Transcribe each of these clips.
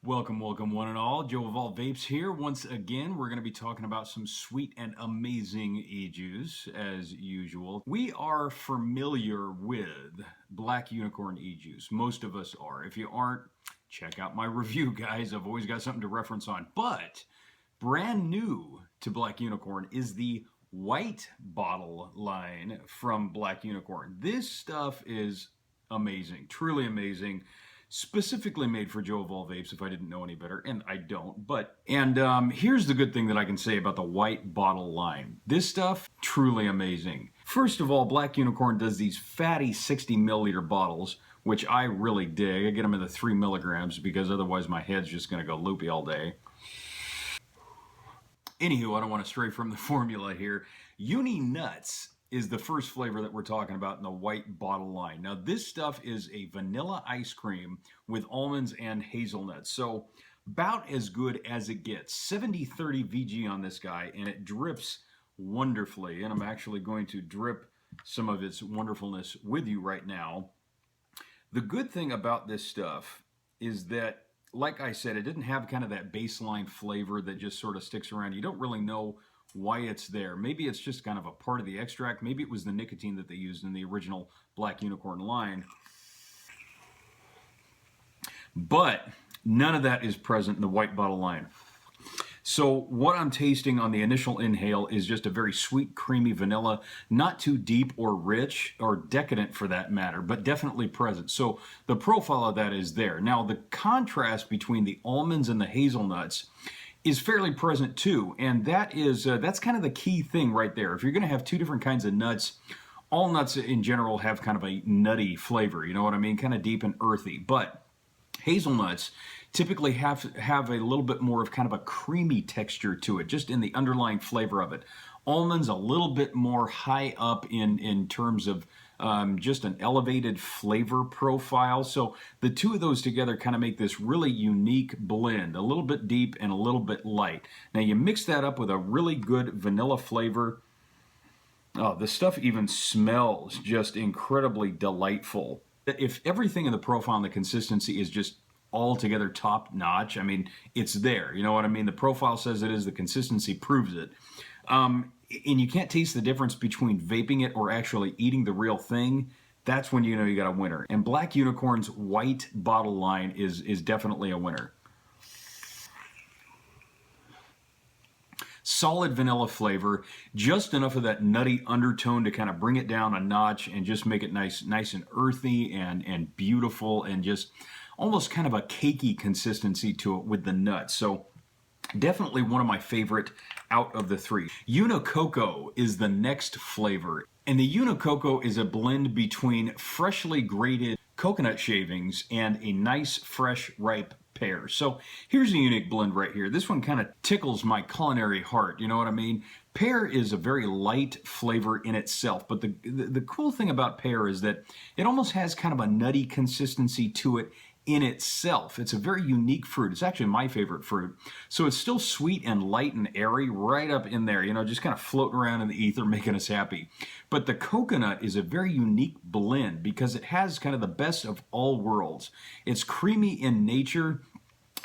Welcome, welcome, one and all. Joe of All Vapes here. Once again, we're going to be talking about some sweet and amazing e-juice, as usual. We are familiar with Black Unicorn e-juice. Most of us are. If you aren't, check out my review, guys. I've always got something to reference on. But brand new to Black Unicorn is the white bottle line from Black Unicorn. This stuff is amazing, truly amazing. Specifically made for Joe of All Vapes, if I didn't know any better, and I don't. Here's the good thing that I can say about the white bottle line. This stuff, truly amazing. First of all, Black Unicorn does these fatty 60 milliliter bottles, which I really dig. I get them in the 3 milligrams because otherwise my head's just going to go loopy all day. Anywho, I don't want to stray from the formula here. Uni Nuts is the first flavor that we're talking about in the white bottle line. Now, this stuff is a vanilla ice cream with almonds and hazelnuts. So about as good as it gets. 70-30 VG on this guy, and it drips wonderfully. And I'm actually going to drip some of its wonderfulness with you right now. The good thing about this stuff is that, like I said, it didn't have kind of that baseline flavor that just sort of sticks around. You don't really know why it's there. Maybe it's just kind of a part of the extract. Maybe it was the nicotine that they used in the original Black Unicorn line. But none of that is present in the white bottle line. So what I'm tasting on the initial inhale is just a very sweet, creamy vanilla, not too deep or rich or decadent for that matter, but definitely present. So the profile of that is there. Now, the contrast between the almonds and the hazelnuts is fairly present too, and that's kind of the key thing right there. If you're going to have two different kinds of nuts, all nuts in general have kind of a nutty flavor, you know what I mean? Kind of deep and earthy, but hazelnuts typically have a little bit more of kind of a creamy texture to it, just in the underlying flavor of it. Almonds a little bit more high up in terms of just an elevated flavor profile. So the two of those together kind of make this really unique blend, a little bit deep and a little bit light. Now you mix that up with a really good vanilla flavor. Oh, the stuff even smells just incredibly delightful. If everything in the profile and the consistency is just altogether top notch, I mean, it's there. You know what I mean? The profile says it is, the consistency proves it. And you can't taste the difference between vaping it or actually eating the real thing. That's when you know you got a winner. And Black Unicorn's white bottle line is definitely a winner. Solid vanilla flavor, just enough of that nutty undertone to kind of bring it down a notch and just make it nice and earthy and beautiful, and just almost kind of a cakey consistency to it with the nuts. So definitely one of my favorite out of the three. Unicoco is the next flavor. And the Unicoco is a blend between freshly grated coconut shavings and a nice, fresh, ripe pear. So here's a unique blend right here. This one kind of tickles my culinary heart, you know what I mean? Pear is a very light flavor in itself, but the cool thing about pear is that it almost has kind of a nutty consistency to it in itself. It's a very unique fruit. It's actually my favorite fruit. So it's still sweet and light and airy right up in there, you know, just kind of floating around in the ether, making us happy. But the coconut is a very unique blend because it has kind of the best of all worlds. It's creamy in nature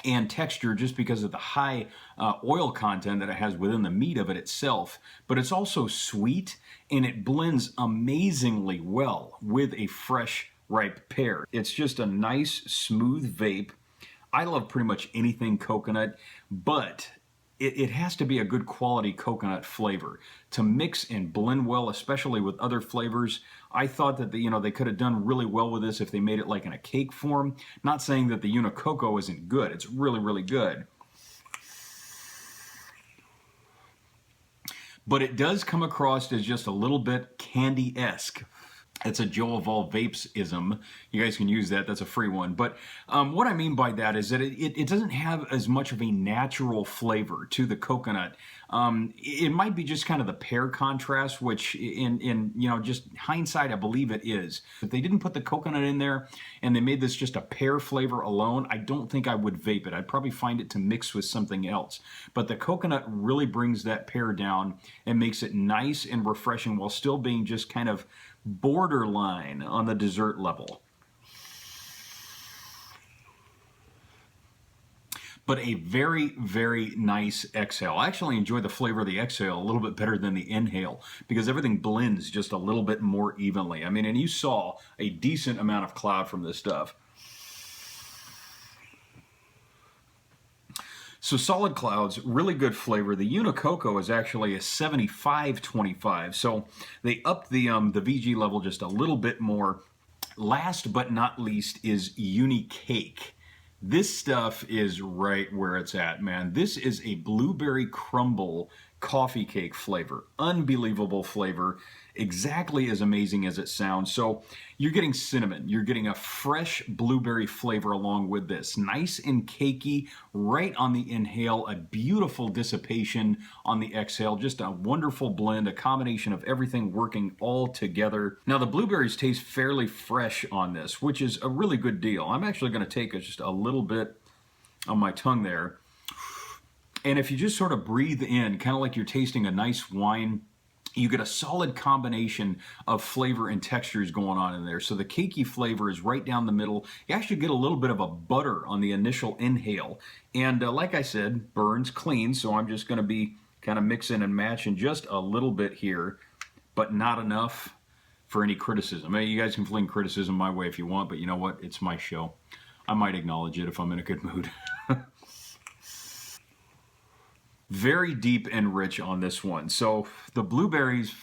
and texture just because of the high oil content that it has within the meat of it itself, but it's also sweet, and it blends amazingly well with a fresh ripe pear. It's just a nice, smooth vape. I love pretty much anything coconut, but it has to be a good quality coconut flavor to mix and blend well, especially with other flavors. I thought that they could have done really well with this if they made it like in a cake form. Not saying that the Unicoco isn't good. It's really, really good. But it does come across as just a little bit candy-esque. It's a Joe of All Vapes-ism. You guys can use that. That's a free one. But what I mean by that is that it doesn't have as much of a natural flavor to the coconut. It might be just kind of the pear contrast, which in just hindsight, I believe it is. If they didn't put the coconut in there and they made this just a pear flavor alone, I don't think I would vape it. I'd probably find it to mix with something else. But the coconut really brings that pear down and makes it nice and refreshing while still being just kind of borderline on the dessert level. but a very, very nice exhale. I actually enjoy the flavor of the exhale a little bit better than the inhale because everything blends just a little bit more evenly. I mean, and you saw a decent amount of cloud from this stuff. So solid clouds, really good flavor. The Unicoco is actually a 75-25, so they upped the VG level just a little bit more. Last but not least is Unicake. This stuff is right where it's at, man. This is a blueberry crumble coffee cake flavor. Unbelievable flavor. Exactly as amazing as it sounds. So you're getting cinnamon. You're getting a fresh blueberry flavor along with this. Nice and cakey right on the inhale. A beautiful dissipation on the exhale. Just a wonderful blend. A combination of everything working all together. Now the blueberries taste fairly fresh on this, which is a really good deal. I'm actually going to take just a little bit on my tongue there. And if you just sort of breathe in, kind of like you're tasting a nice wine, you get a solid combination of flavor and textures going on in there. So the cakey flavor is right down the middle. You actually get a little bit of a butter on the initial inhale. And like I said, burns clean, so I'm just going to be kind of mixing and matching just a little bit here, but not enough for any criticism. I mean, you guys can fling criticism my way if you want, but you know what? It's my show. I might acknowledge it if I'm in a good mood. Very deep and rich on this one. So the blueberries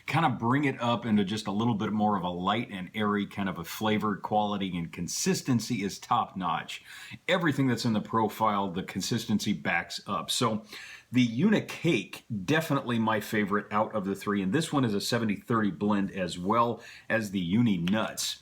kind of bring it up into just a little bit more of a light and airy kind of a flavor. Quality and consistency is top notch. Everything that's in the profile, the consistency backs up. So the Unicake, definitely my favorite out of the three. And this one is a 70-30 blend as well as the Uni Nuts.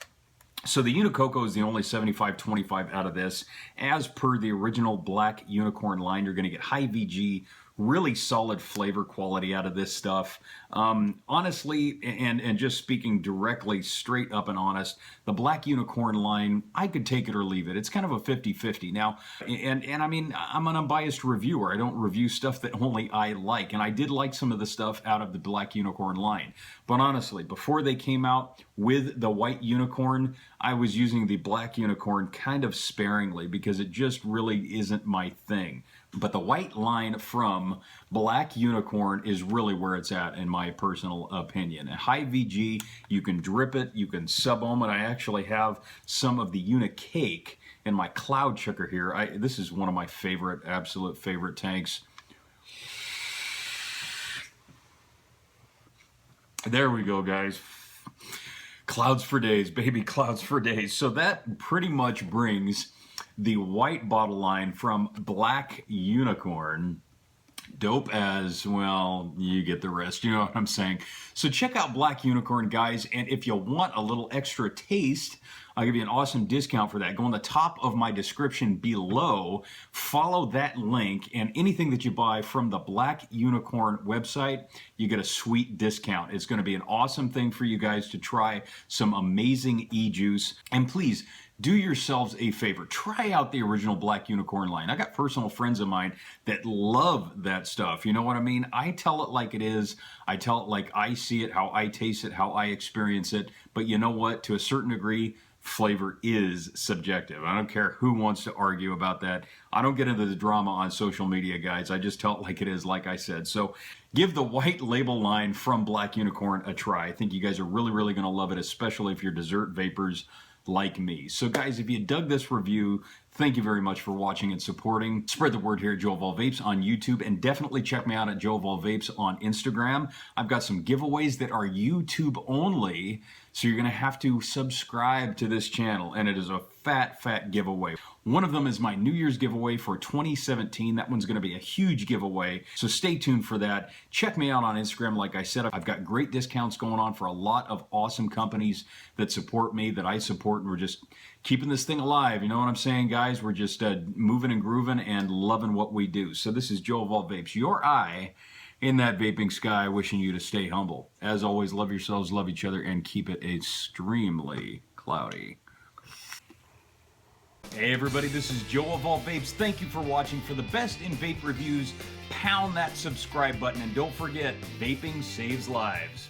So the Unicoco is the only 75-25 out of this. As per the original Black Unicorn line, you're going to get high VG, really solid flavor quality out of this stuff. Honestly, and just speaking directly, straight up and honest, the Black Unicorn line, I could take it or leave it. It's kind of a 50-50. Now, and I mean, I'm an unbiased reviewer. I don't review stuff that only I like. And I did like some of the stuff out of the Black Unicorn line. But honestly, before they came out with the White Unicorn, I was using the Black Unicorn kind of sparingly because it just really isn't my thing. But the white line from Black Unicorn is really where it's at, in my personal opinion. A high VG, you can drip it, you can sub-ohm it. I actually have some of the Unicake in my cloud chucker here. This is one of my favorite, absolute favorite tanks. There we go, guys. Clouds for days, baby, clouds for days. So that pretty much brings the white bottle line from Black Unicorn. Dope as, well, you get the rest. You know what I'm saying? So check out Black Unicorn, guys. And if you want a little extra taste, I'll give you an awesome discount for that. Go on the top of my description below, follow that link, and anything that you buy from the Black Unicorn website, you get a sweet discount. It's going to be an awesome thing for you guys to try some amazing e-juice. And please, do yourselves a favor. Try out the original Black Unicorn line. I got personal friends of mine that love that stuff. You know what I mean? I tell it like it is. I tell it like I see it, how I taste it, how I experience it. But you know what? To a certain degree, flavor is subjective. I don't care who wants to argue about that. I don't get into the drama on social media, guys. I just tell it like it is, like I said. So give the white label line from Black Unicorn a try. I think you guys are really, really going to love it, especially if you're dessert vapors like me. So guys, if you dug this review, thank you very much for watching and supporting. Spread the word here at Joe of All Vapes on YouTube, and definitely check me out at Joe of All Vapes on Instagram. I've got some giveaways that are YouTube only, so you're going to have to subscribe to this channel, and it is a fat giveaway. One of them is my New Year's giveaway for 2017. That one's going to be a huge giveaway, so stay tuned for that. Check me out on Instagram. Like I said, I've got great discounts going on for a lot of awesome companies that support me, that I support, and we're just keeping this thing alive. You know what I'm saying, guys? We're just moving and grooving and loving what we do. So this is Joe of All Vapes, your eye in that vaping sky, wishing you to stay humble. As always, love yourselves, love each other, and keep it extremely cloudy. Hey everybody, this is Joe of All Vapes. Thank you for watching. For the best in vape reviews, pound that subscribe button, and don't forget, vaping saves lives.